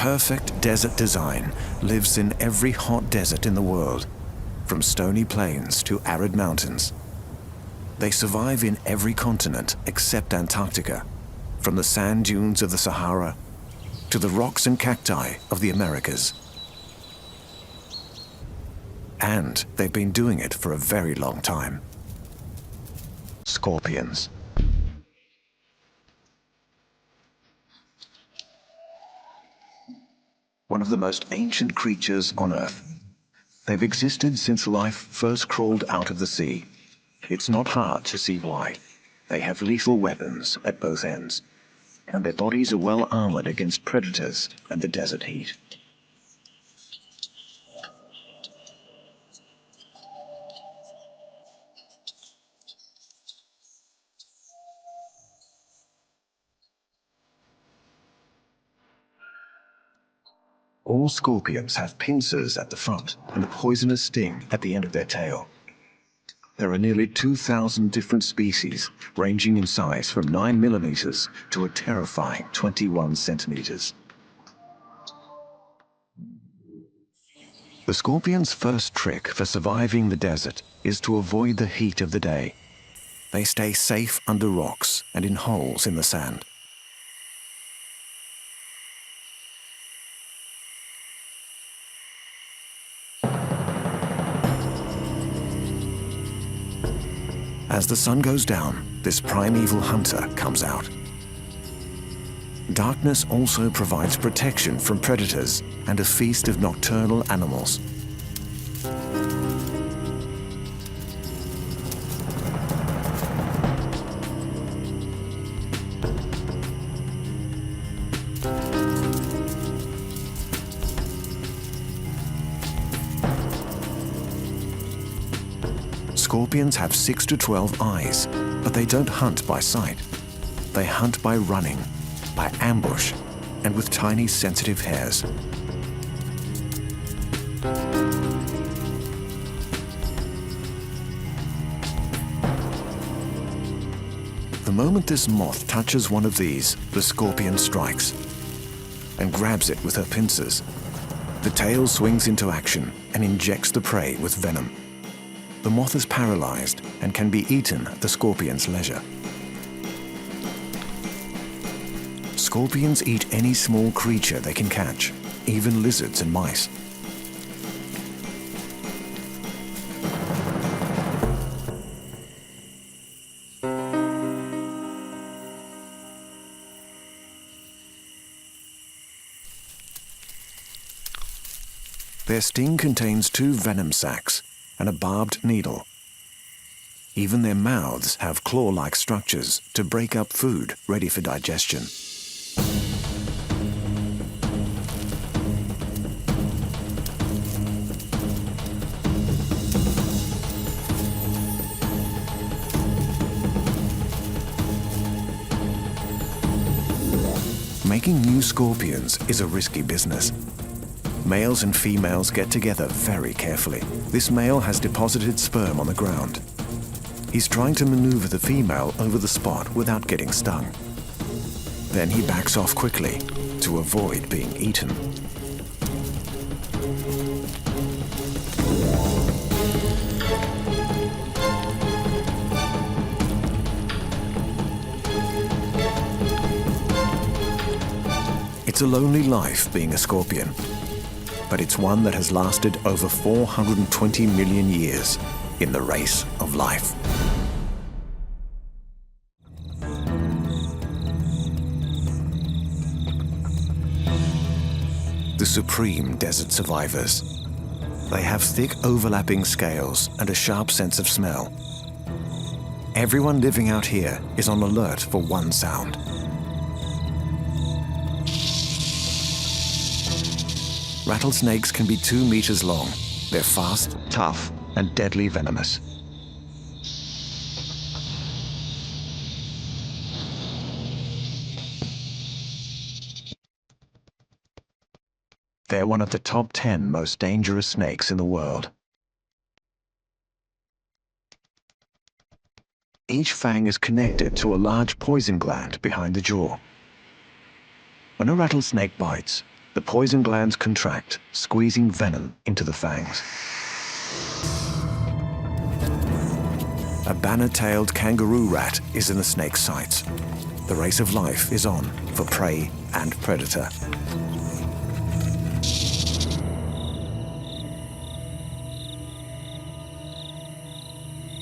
perfect desert design lives in every hot desert in the world, from stony plains to arid mountains. They survive in every continent except Antarctica, from the sand dunes of the Sahara to the rocks and cacti of the Americas. And they've been doing it for a very long time. Scorpions. One of the most ancient creatures on Earth. They've existed since life first crawled out of the sea. It's not hard to see why. They have lethal weapons at both ends, and their bodies are well armored against predators and the desert heat. All scorpions have pincers at the front and a poisonous sting at the end of their tail. There are nearly 2,000 different species, ranging in size from 9 millimeters to a terrifying 21 centimeters. The scorpion's first trick for surviving the desert is to avoid the heat of the day. They stay safe under rocks and in holes in the sand. As the sun goes down, this primeval hunter comes out. Darkness also provides protection from predators and a feast of nocturnal animals. Scorpions have 6 to 12 eyes, but they don't hunt by sight. They hunt by running, by ambush, and with tiny sensitive hairs. The moment this moth touches one of these, the scorpion strikes and grabs it with her pincers. The tail swings into action and injects the prey with venom. The moth is paralyzed and can be eaten at the scorpion's leisure. Scorpions eat any small creature they can catch, even lizards and mice. Their sting contains 2 venom sacs and a barbed needle. Even their mouths have claw-like structures to break up food ready for digestion. Making new scorpions is a risky business. Males and females get together very carefully. This male has deposited sperm on the ground. He's trying to maneuver the female over the spot without getting stung. Then he backs off quickly to avoid being eaten. It's a lonely life being a scorpion, but it's one that has lasted over 420 million years in the race of life. The supreme desert survivors. They have thick overlapping scales and a sharp sense of smell. Everyone living out here is on alert for one sound. Rattlesnakes can be 2 meters long. They're fast, tough, and deadly venomous. They're one of the top 10 most dangerous snakes in the world. Each fang is connected to a large poison gland behind the jaw. When a rattlesnake bites, The poison glands contract, squeezing venom into the fangs. A banner-tailed kangaroo rat is in the snake's sights. The race of life is on for prey and predator.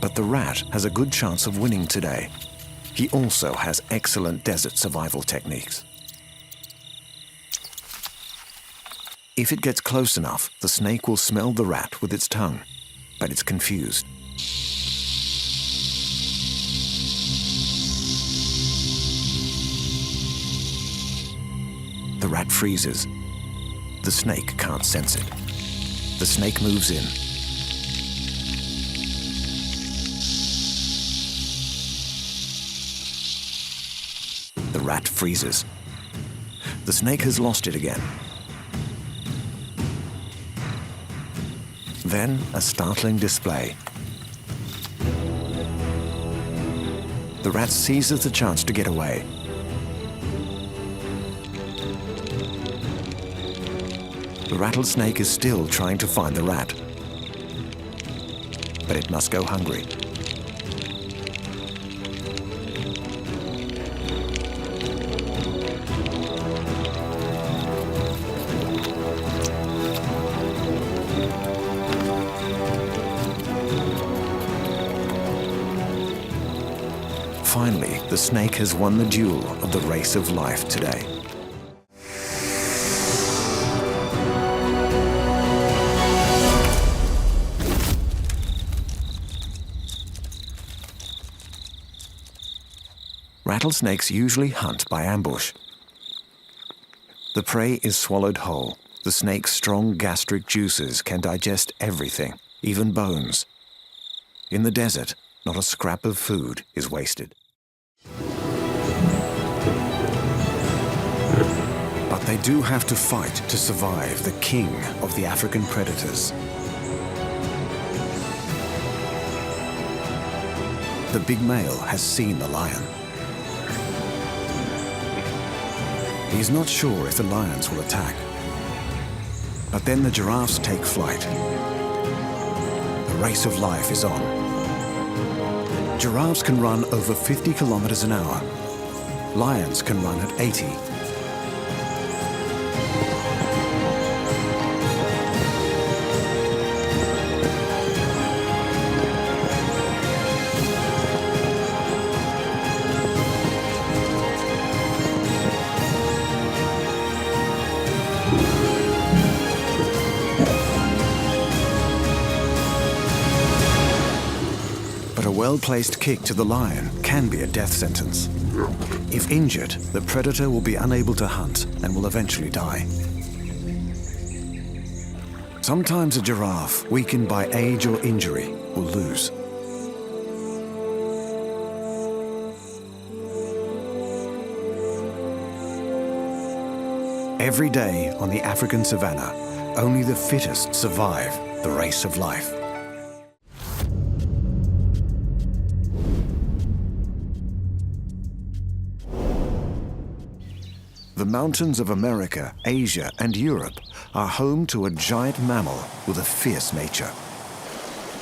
But the rat has a good chance of winning today. He also has excellent desert survival techniques. If it gets close enough, the snake will smell the rat with its tongue, but it's confused. The rat freezes. The snake can't sense it. The snake moves in. The rat freezes. The snake has lost it again. Then a startling display. The rat seizes the chance to get away. The rattlesnake is still trying to find the rat. But it must go hungry. Finally, the snake has won the duel of the race of life today. Rattlesnakes usually hunt by ambush. The prey is swallowed whole. The snake's strong gastric juices can digest everything, even bones. In the desert, not a scrap of food is wasted. But they do have to fight to survive the king of the African predators. The big male has seen the lion. He's not sure if the lions will attack. But then the giraffes take flight. The race of life is on. Giraffes can run over 50 kilometers an hour. Lions can run at 80. A well-placed kick to the lion can be a death sentence. If injured, the predator will be unable to hunt and will eventually die. Sometimes a giraffe, weakened by age or injury, will lose. Every day on the African savanna, only the fittest survive the race of life. The mountains of America, Asia, and Europe are home to a giant mammal with a fierce nature.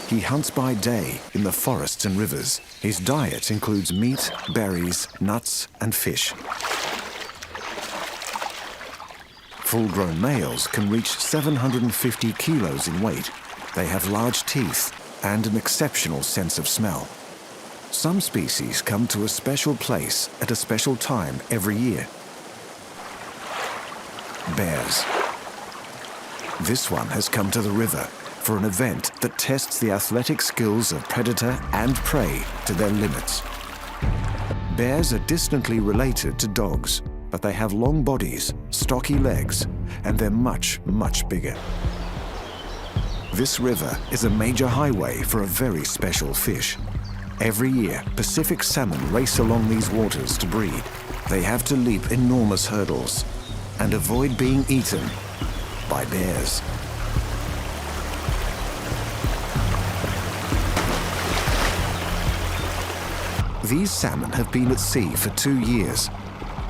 He hunts by day in the forests and rivers. His diet includes meat, berries, nuts, and fish. Full-grown males can reach 750 kilos in weight. They have large teeth and an exceptional sense of smell. Some species come to a special place at a special time every year. Bears. This one has come to the river for an event that tests the athletic skills of predator and prey to their limits. Bears are distantly related to dogs, but they have long bodies, stocky legs, and they're much, much bigger. This river is a major highway for a very special fish. Every year, Pacific salmon race along these waters to breed. They have to leap enormous hurdles and avoid being eaten by bears. These salmon have been at sea for 2 years.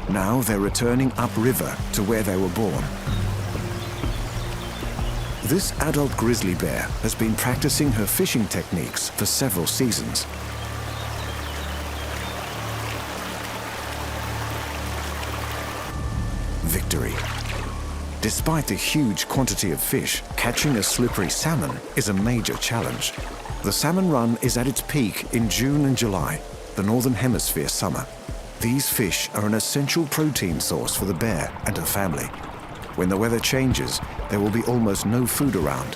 Now they're returning upriver to where they were born. This adult grizzly bear has been practicing her fishing techniques for several seasons. Victory. Despite the huge quantity of fish, catching a slippery salmon is a major challenge. The salmon run is at its peak in June and July, the Northern Hemisphere summer. These fish are an essential protein source for the bear and her family. When the weather changes, there will be almost no food around.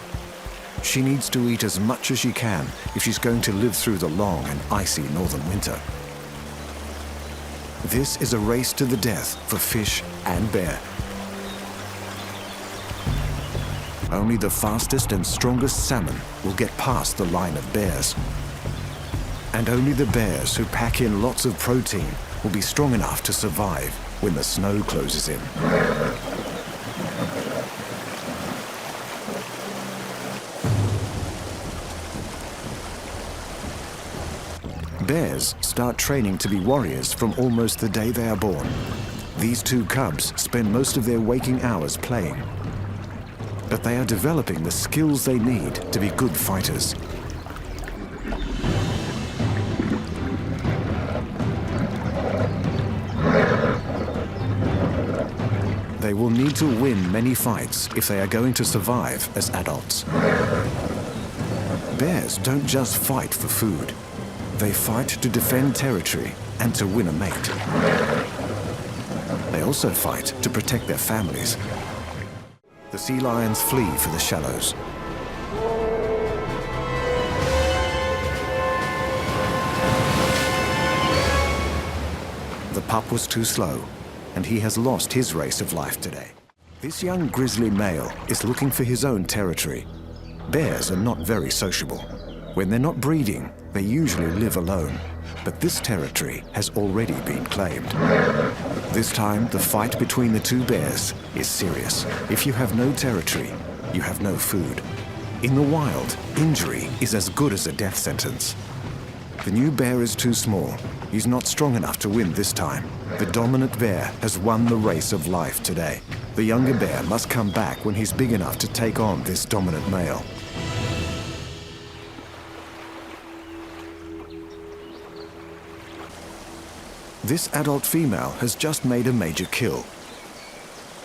She needs to eat as much as she can if she's going to live through the long and icy northern winter. This is a race to the death for fish and bear. Only the fastest and strongest salmon will get past the line of bears. And only the bears who pack in lots of protein will be strong enough to survive when the snow closes in. Bears start training to be warriors from almost the day they are born. These two cubs spend most of their waking hours playing. But they are developing the skills they need to be good fighters. They will need to win many fights if they are going to survive as adults. Bears don't just fight for food. They fight to defend territory and to win a mate. They also fight to protect their families. The sea lions flee for the shallows. The pup was too slow, and he has lost his race of life today. This young grizzly male is looking for his own territory. Bears are not very sociable. When they're not breeding, they usually live alone. But this territory has already been claimed. This time, the fight between the two bears is serious. If you have no territory, you have no food. In the wild, injury is as good as a death sentence. The new bear is too small. He's not strong enough to win this time. The dominant bear has won the race of life today. The younger bear must come back when he's big enough to take on this dominant male. This adult female has just made a major kill,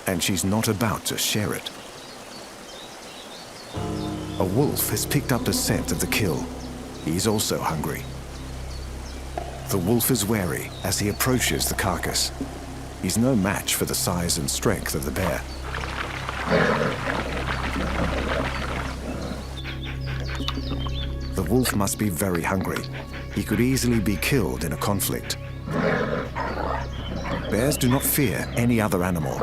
and she's not about to share it. A wolf has picked up the scent of the kill. He's also hungry. The wolf is wary as he approaches the carcass. He's no match for the size and strength of the bear. The wolf must be very hungry. He could easily be killed in a conflict. Bears do not fear any other animal.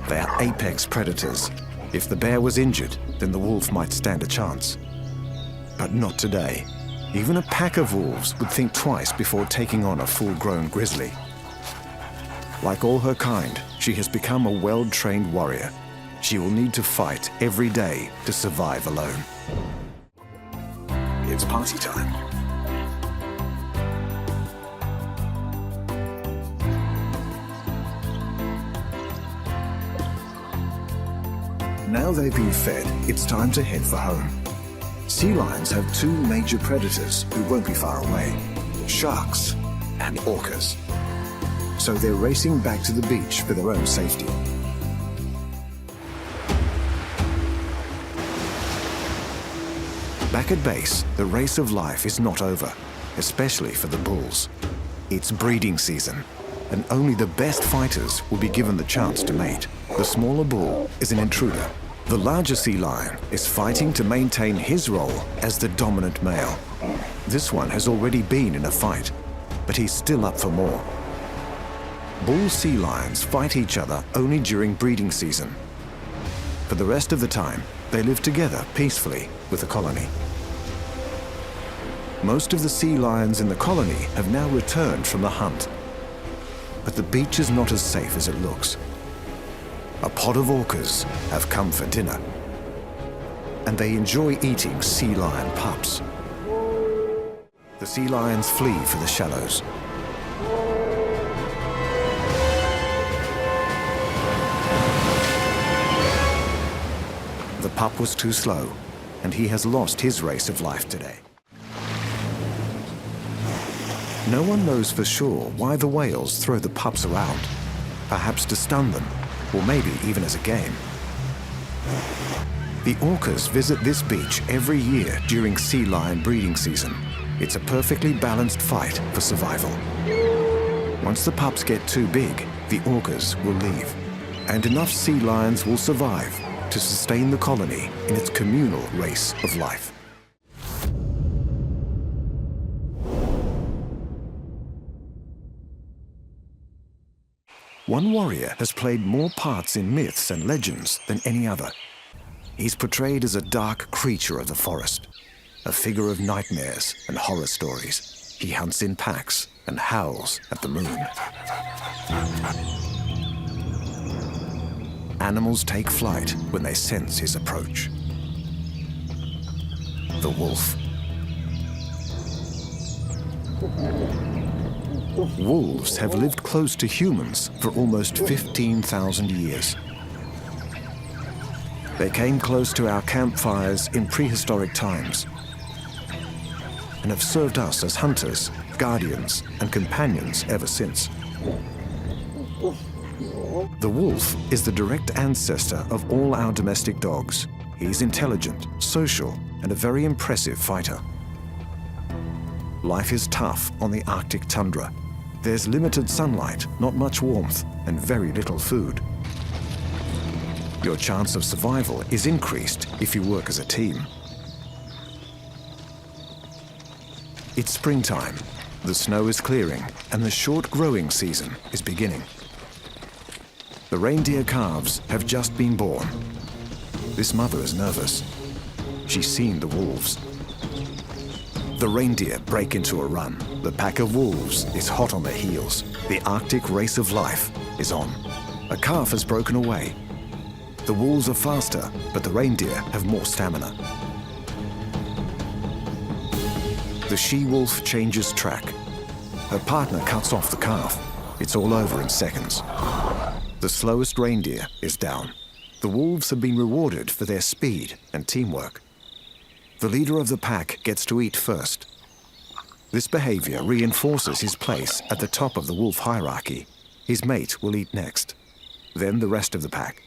They are apex predators. If the bear was injured, then the wolf might stand a chance. But not today. Even a pack of wolves would think twice before taking on a full-grown grizzly. Like all her kind, she has become a well-trained warrior. She will need to fight every day to survive alone. It's party time. Now they've been fed, it's time to head for home. Sea lions have two major predators who won't be far away: sharks and orcas. So they're racing back to the beach for their own safety. Back at base, the race of life is not over, especially for the bulls. It's breeding season, and only the best fighters will be given the chance to mate. The smaller bull is an intruder. The larger sea lion is fighting to maintain his role as the dominant male. This one has already been in a fight, but he's still up for more. Bull sea lions fight each other only during breeding season. For the rest of the time, they live together peacefully with the colony. Most of the sea lions in the colony have now returned from the hunt. But the beach is not as safe as it looks. A pod of orcas have come for dinner, and they enjoy eating sea lion pups. The sea lions flee for the shallows. The pup was too slow, and he has lost his race of life today. No one knows for sure why the whales throw the pups around, perhaps to stun them, or maybe even as a game. The orcas visit this beach every year during sea lion breeding season. It's a perfectly balanced fight for survival. Once the pups get too big, the orcas will leave, and enough sea lions will survive to sustain the colony in its communal race of life. One warrior has played more parts in myths and legends than any other. He's portrayed as a dark creature of the forest, a figure of nightmares and horror stories. He hunts in packs and howls at the moon. Animals take flight when they sense his approach. The wolf. Wolves have lived close to humans for almost 15,000 years. They came close to our campfires in prehistoric times and have served us as hunters, guardians, and companions ever since. The wolf is the direct ancestor of all our domestic dogs. He's intelligent, social, and a very impressive fighter. Life is tough on the Arctic tundra. There's limited sunlight, not much warmth, and very little food. Your chance of survival is increased if you work as a team. It's springtime. The snow is clearing, and the short growing season is beginning. The reindeer calves have just been born. This mother is nervous. She's seen the wolves. The reindeer break into a run. The pack of wolves is hot on their heels. The Arctic race of life is on. A calf has broken away. The wolves are faster, but the reindeer have more stamina. The she-wolf changes track. Her partner cuts off the calf. It's all over in seconds. The slowest reindeer is down. The wolves have been rewarded for their speed and teamwork. The leader of the pack gets to eat first. This behavior reinforces his place at the top of the wolf hierarchy. His mate will eat next, then the rest of the pack.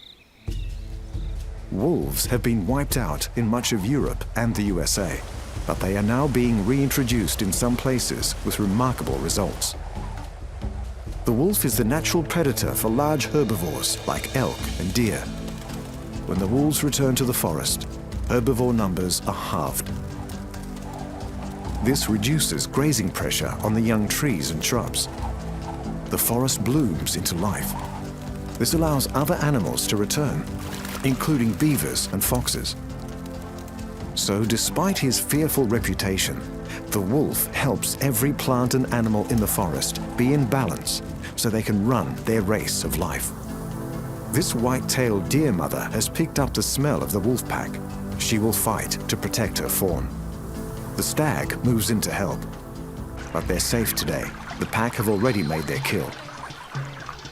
Wolves have been wiped out in much of Europe and the USA, but they are now being reintroduced in some places with remarkable results. The wolf is the natural predator for large herbivores like elk and deer. When the wolves return to the forest, herbivore numbers are halved. This reduces grazing pressure on the young trees and shrubs. The forest blooms into life. This allows other animals to return, including beavers and foxes. So despite his fearful reputation, the wolf helps every plant and animal in the forest be in balance so they can run their race of life. This white-tailed deer mother has picked up the smell of the wolf pack. She will fight to protect her fawn. The stag moves in to help, but they're safe today. The pack have already made their kill.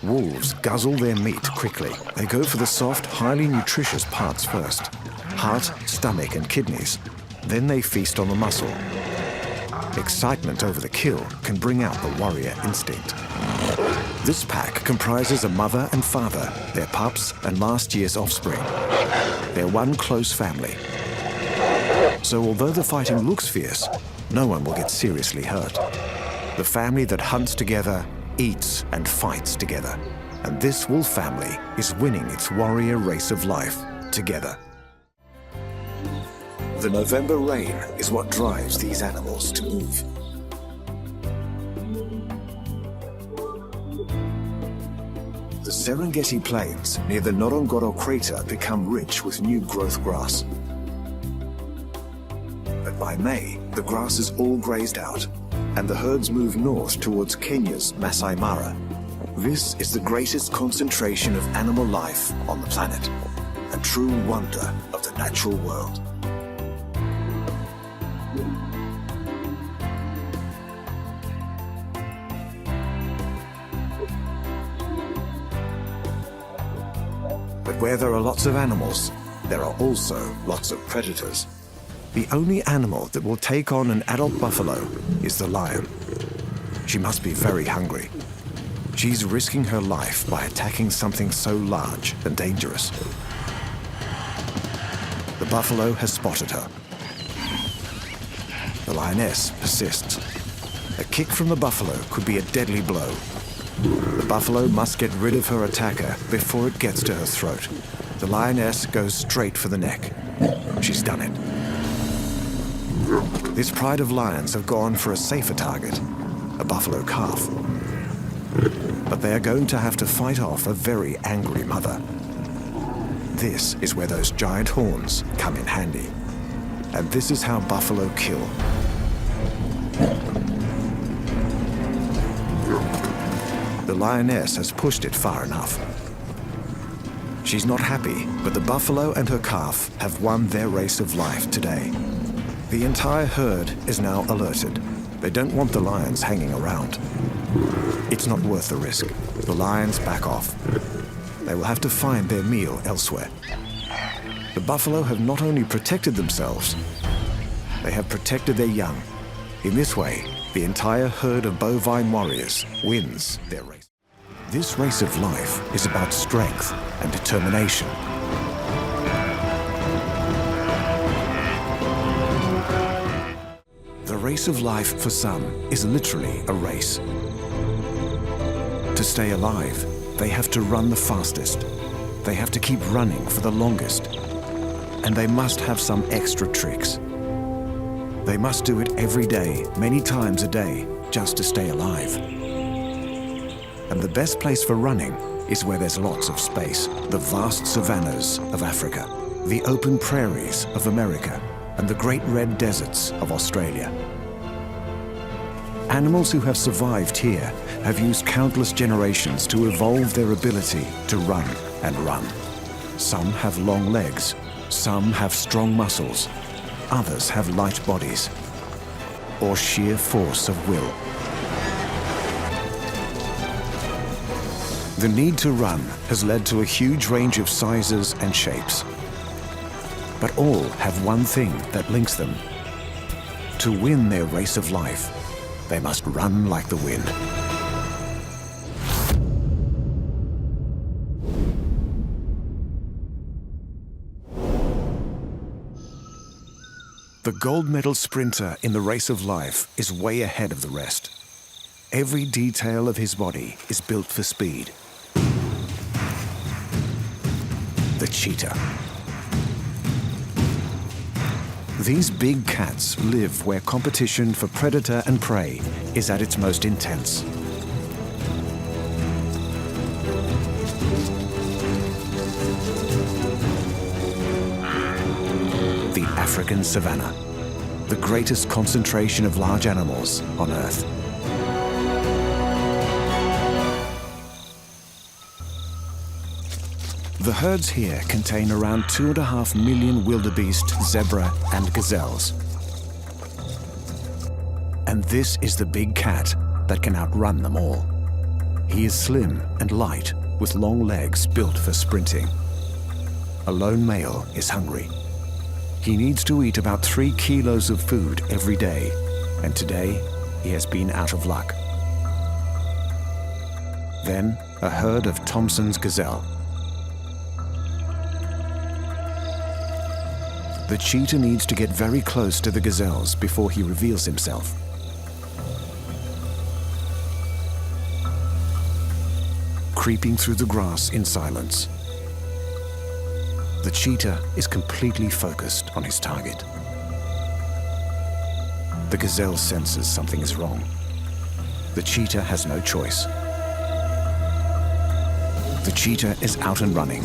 Wolves guzzle their meat quickly. They go for the soft, highly nutritious parts first. Heart, stomach, and kidneys. Then they feast on the muscle. Excitement over the kill can bring out the warrior instinct. This pack comprises a mother and father, their pups, and last year's offspring. They're one close family. So although the fighting looks fierce, no one will get seriously hurt. The family that hunts together, eats and fights together. And this wolf family is winning its warrior race of life together. The November rain is what drives these animals to move. The Serengeti plains near the Ngorongoro crater become rich with new growth grass. But by May, the grass is all grazed out, and the herds move north towards Kenya's Masai Mara. This is the greatest concentration of animal life on the planet, a true wonder of the natural world. But where there are lots of animals, there are also lots of predators. The only animal that will take on an adult buffalo is the lion. She must be very hungry. She's risking her life by attacking something so large and dangerous. The buffalo has spotted her. The lioness persists. A kick from the buffalo could be a deadly blow. The buffalo must get rid of her attacker before it gets to her throat. The lioness goes straight for the neck. She's done it. This pride of lions have gone for a safer target, a buffalo calf. But they are going to have to fight off a very angry mother. This is where those giant horns come in handy. And this is how buffalo kill. The lioness has pushed it far enough. She's not happy, but the buffalo and her calf have won their race of life today. The entire herd is now alerted. They don't want the lions hanging around. It's not worth the risk. The lions back off. They will have to find their meal elsewhere. The buffalo have not only protected themselves, they have protected their young. In this way, the entire herd of bovine warriors wins their race. This race of life is about strength and determination. The race of life for some is literally a race. To stay alive, they have to run the fastest. They have to keep running for the longest. And they must have some extra tricks. They must do it every day, many times a day, just to stay alive. And the best place for running is where there's lots of space. The vast savannas of Africa, the open prairies of America, and the great red deserts of Australia. Animals who have survived here have used countless generations to evolve their ability to run and run. Some have long legs, some have strong muscles, others have light bodies, or sheer force of will. The need to run has led to a huge range of sizes and shapes. But all have one thing that links them. To win their race of life, they must run like the wind. The gold medal sprinter in the race of life is way ahead of the rest. Every detail of his body is built for speed. The cheetah. These big cats live where competition for predator and prey is at its most intense. The African savanna, the greatest concentration of large animals on Earth. The herds here contain around 2.5 million wildebeest, zebra, and gazelles. And this is the big cat that can outrun them all. He is slim and light, with long legs built for sprinting. A lone male is hungry. He needs to eat about 3 kilos of food every day, and today he has been out of luck. Then, a herd of Thompson's gazelle. The cheetah needs to get very close to the gazelles before he reveals himself. Creeping through the grass in silence. The cheetah is completely focused on his target. The gazelle senses something is wrong. The cheetah has no choice. The cheetah is out and running.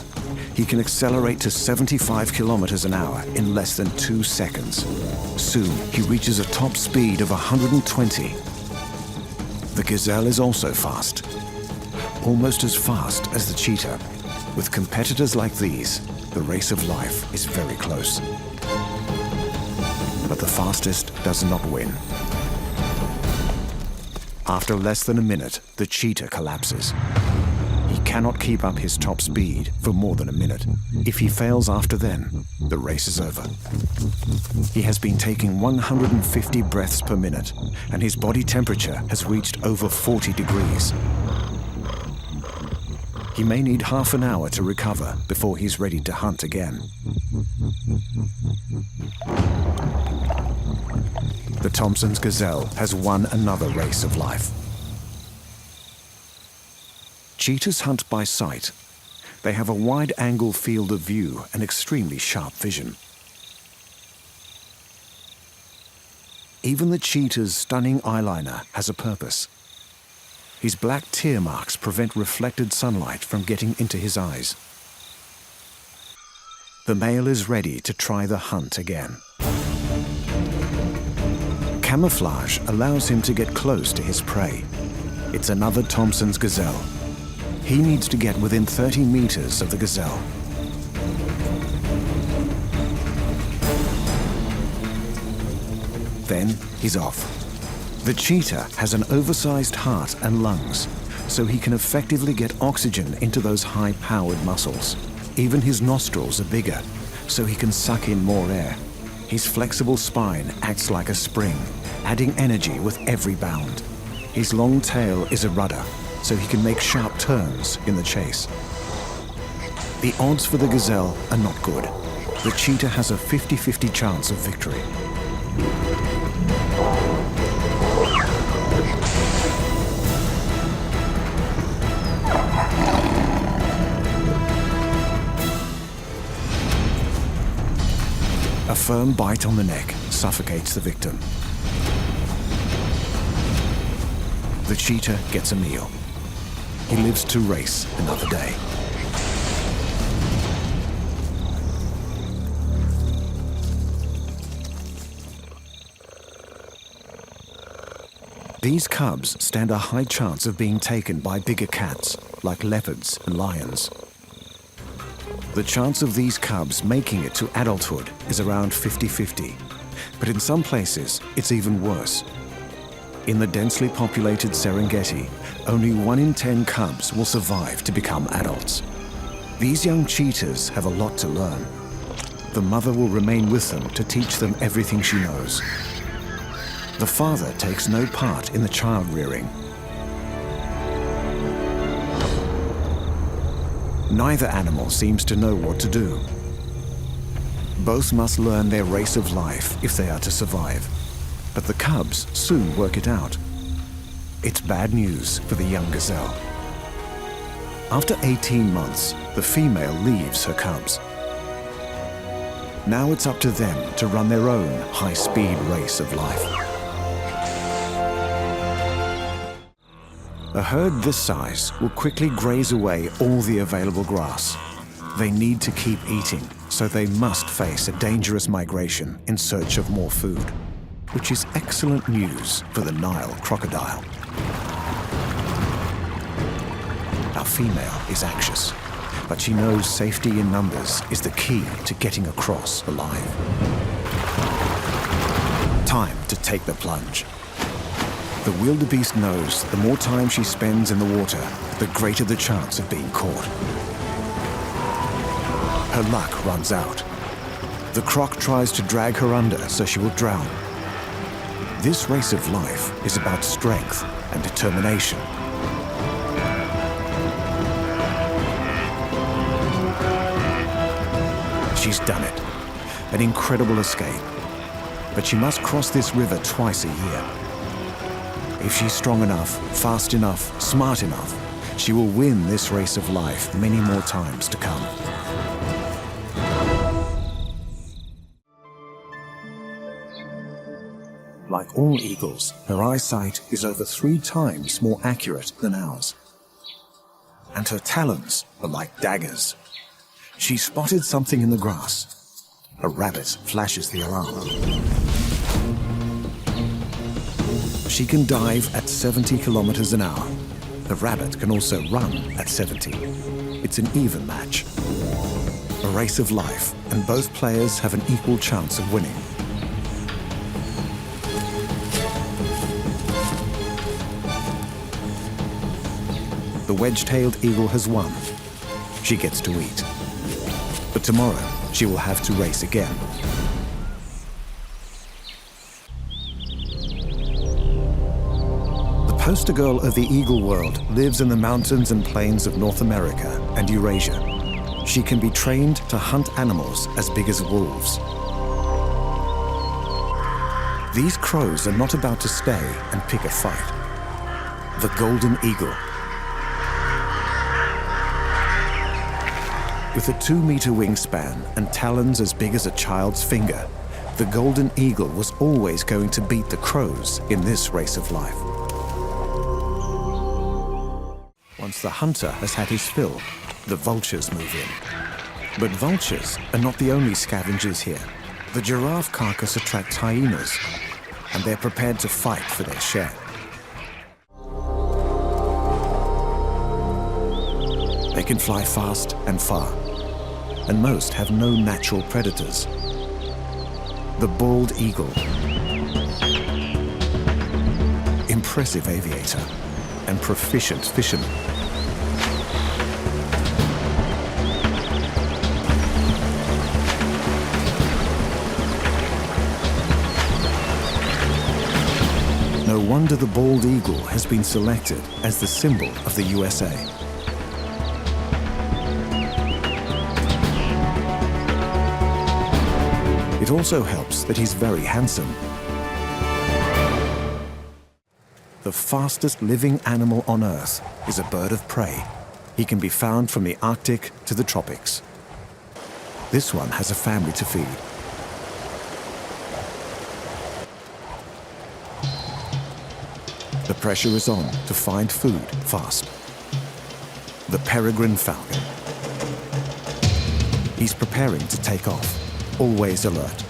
He can accelerate to 75 kilometers an hour in less than 2 seconds. Soon, he reaches a top speed of 120. The gazelle is also fast, almost as fast as the cheetah. With competitors like these, the race of life is very close. But the fastest does not win. After less than a minute, the cheetah collapses. He cannot keep up his top speed for more than a minute. If he fails after then, the race is over. He has been taking 150 breaths per minute, and his body temperature has reached over 40 degrees. He may need half an hour to recover before he's ready to hunt again. The Thompson's gazelle has won another race of life. Cheetahs hunt by sight. They have a wide-angle field of view and extremely sharp vision. Even the cheetah's stunning eyeliner has a purpose. His black tear marks prevent reflected sunlight from getting into his eyes. The male is ready to try the hunt again. Camouflage allows him to get close to his prey. It's another Thompson's gazelle. He needs to get within 30 meters of the gazelle. Then he's off. The cheetah has an oversized heart and lungs, so he can effectively get oxygen into those high-powered muscles. Even his nostrils are bigger, so he can suck in more air. His flexible spine acts like a spring, adding energy with every bound. His long tail is a rudder, so he can make sharp turns in the chase. The odds for the gazelle are not good. The cheetah has a 50-50 chance of victory. A firm bite on the neck suffocates the victim. The cheetah gets a meal. He lives to race another day. These cubs stand a high chance of being taken by bigger cats, like leopards and lions. The chance of these cubs making it to adulthood is around 50-50, but in some places it's even worse. In the densely populated Serengeti, only 1 in 10 cubs will survive to become adults. These young cheetahs have a lot to learn. The mother will remain with them to teach them everything she knows. The father takes no part in the child rearing. Neither animal seems to know what to do. Both must learn their race of life if they are to survive. But the cubs soon work it out. It's bad news for the young gazelle. After 18 months, the female leaves her cubs. Now it's up to them to run their own high-speed race of life. A herd this size will quickly graze away all the available grass. They need to keep eating, so they must face a dangerous migration in search of more food, which is excellent news for the Nile crocodile. Our female is anxious, but she knows safety in numbers is the key to getting across alive. Time to take the plunge. The wildebeest knows the more time she spends in the water, the greater the chance of being caught. Her luck runs out. The croc tries to drag her under so she will drown. This race of life is about strength and determination. She's done it. An incredible escape. But she must cross this river twice a year. If she's strong enough, fast enough, smart enough, she will win this race of life many more times to come. Like all eagles, her eyesight is over 3 times more accurate than ours. And her talons are like daggers. She spotted something in the grass. A rabbit flashes the alarm. She can dive at 70 kilometers an hour. The rabbit can also run at 70. It's an even match. A race of life, and both players have an equal chance of winning. the wedge-tailed eagle has won. She gets to eat. But tomorrow, she will have to race again. The poster girl of the eagle world lives in the mountains and plains of North America and Eurasia. She can be trained to hunt animals as big as wolves. These crows are not about to stay and pick a fight. The golden eagle. With a 2-meter wingspan and talons as big as a child's finger, the golden eagle was always going to beat the crows in this race of life. Once the hunter has had his fill, the vultures move in. But vultures are not the only scavengers here. The giraffe carcass attracts hyenas, and they're prepared to fight for their share. They can fly fast and far, and most have no natural predators. The bald eagle, impressive aviator and proficient fisherman. No wonder the bald eagle has been selected as the symbol of the USA. It also helps that he's very handsome. The fastest living animal on Earth is a bird of prey. He can be found from the Arctic to the tropics. This one has a family to feed. The pressure is on to find food fast. The peregrine falcon. He's preparing to take off, always alert.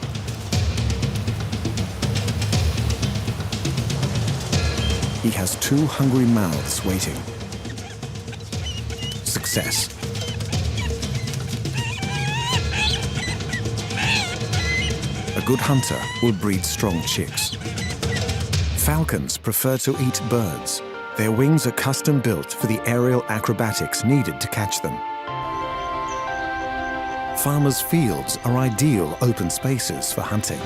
He has 2 hungry mouths waiting. Success. A good hunter will breed strong chicks. Falcons prefer to eat birds. Their wings are custom built for the aerial acrobatics needed to catch them. Farmers' fields are ideal open spaces for hunting.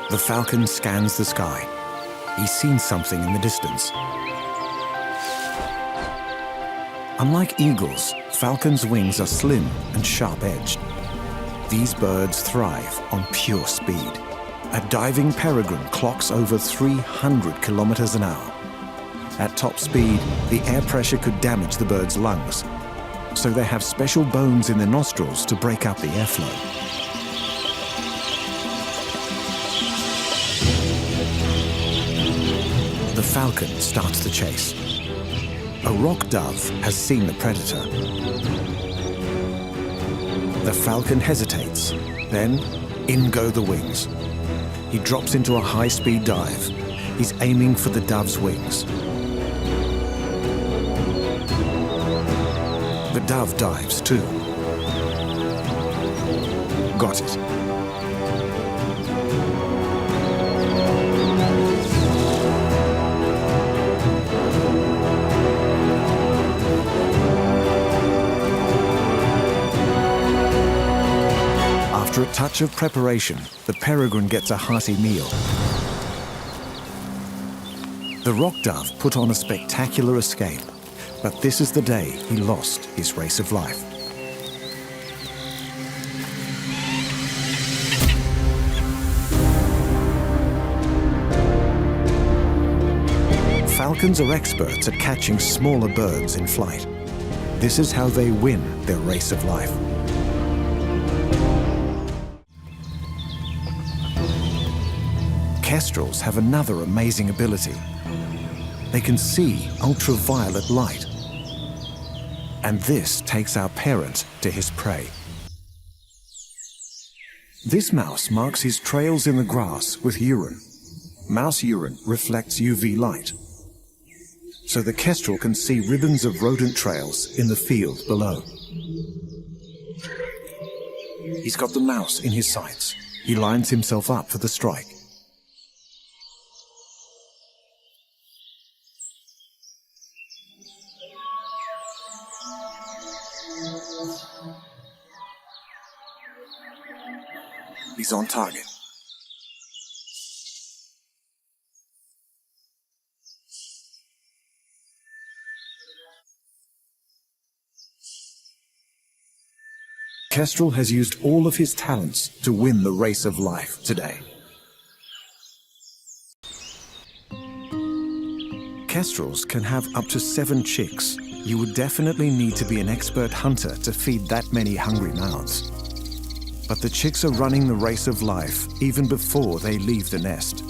The falcon scans the sky. He's seen something in the distance. Unlike eagles, falcons' wings are slim and sharp-edged. These birds thrive on pure speed. A diving peregrine clocks over 300 kilometers an hour. At top speed, the air pressure could damage the bird's lungs, so they have special bones in their nostrils to break up the airflow. The falcon starts the chase. A rock dove has seen the predator. The falcon hesitates, then in go the wings. He drops into a high-speed dive. He's aiming for the dove's wings. The dove dives too. Got it. After a touch of preparation, the peregrine gets a hearty meal. The rock dove put on a spectacular escape, but this is the day he lost his race of life. Falcons are experts at catching smaller birds in flight. This is how they win their race of life. Kestrels have another amazing ability. They can see ultraviolet light. And this takes our parent to his prey. This mouse marks his trails in the grass with urine. Mouse urine reflects UV light, so the kestrel can see ribbons of rodent trails in the field below. He's got the mouse in his sights. He lines himself up for the strike. He's on target. Kestrel has used all of his talents to win the race of life today. Kestrels can have up to 7 chicks. You would definitely need to be an expert hunter to feed that many hungry mouths. But the chicks are running the race of life even before they leave the nest.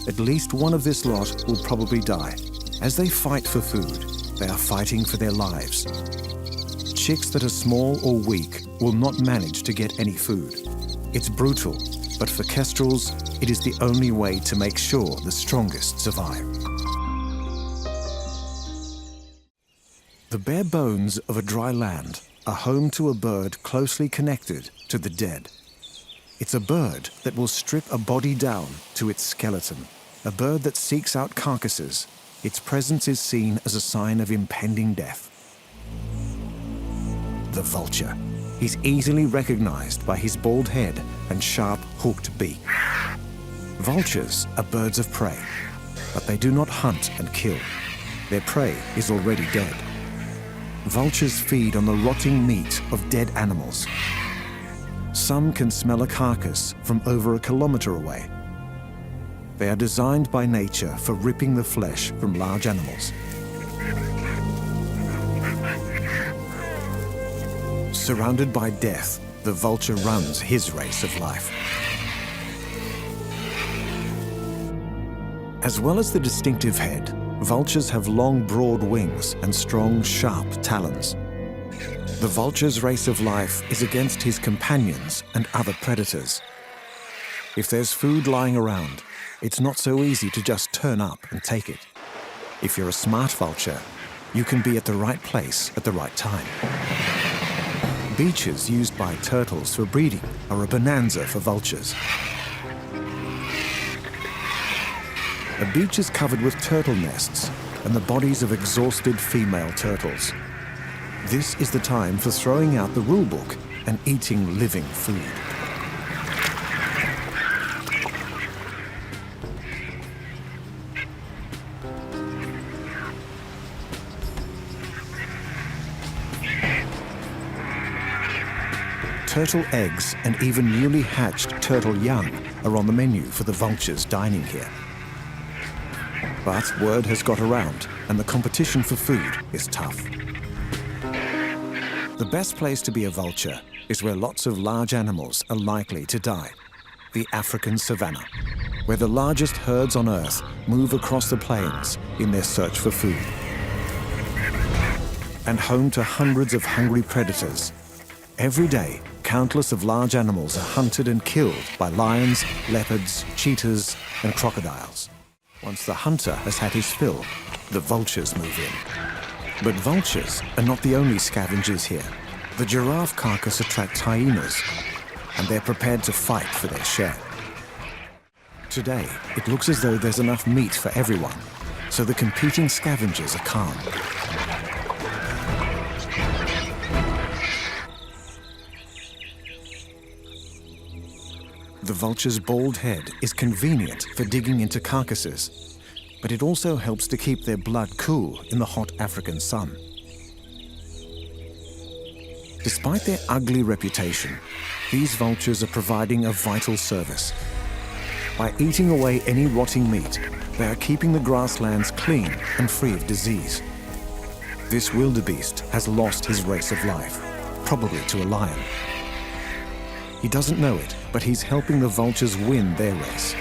At least one of this lot will probably die. As they fight for food, they are fighting for their lives. Chicks that are small or weak will not manage to get any food. It's brutal, but for kestrels, it is the only way to make sure the strongest survive. The bare bones of a dry land are home to a bird closely connected to the dead. It's a bird that will strip a body down to its skeleton, a bird that seeks out carcasses. Its presence is seen as a sign of impending death. The vulture. He's easily recognized by his bald head and sharp, hooked beak. Vultures are birds of prey, but they do not hunt and kill. Their prey is already dead. Vultures feed on the rotting meat of dead animals. Some can smell a carcass from over a kilometer away. They are designed by nature for ripping the flesh from large animals. Surrounded by death, the vulture runs his race of life. As well as the distinctive head, vultures have long, broad wings and strong, sharp talons. The vulture's race of life is against his companions and other predators. If there's food lying around, it's not so easy to just turn up and take it. If you're a smart vulture, you can be at the right place at the right time. Beaches used by turtles for breeding are a bonanza for vultures. A beach is covered with turtle nests and the bodies of exhausted female turtles. This is the time for throwing out the rule book and eating living food. Turtle eggs and even newly hatched turtle young are on the menu for the vultures dining here. But word has got around, and the competition for food is tough. The best place to be a vulture is where lots of large animals are likely to die. The African savanna, where the largest herds on Earth move across the plains in their search for food. And home to hundreds of hungry predators. Every day, countless of large animals are hunted and killed by lions, leopards, cheetahs, and crocodiles. Once the hunter has had his fill, the vultures move in. But vultures are not the only scavengers here. The giraffe carcass attracts hyenas, and they're prepared to fight for their share. Today, it looks as though there's enough meat for everyone, so the competing scavengers are calm. The vulture's bald head is convenient for digging into carcasses, but it also helps to keep their blood cool in the hot African sun. Despite their ugly reputation, these vultures are providing a vital service. By eating away any rotting meat, they are keeping the grasslands clean and free of disease. This wildebeest has lost his race of life, probably to a lion. He doesn't know it, but he's helping the vultures win their race.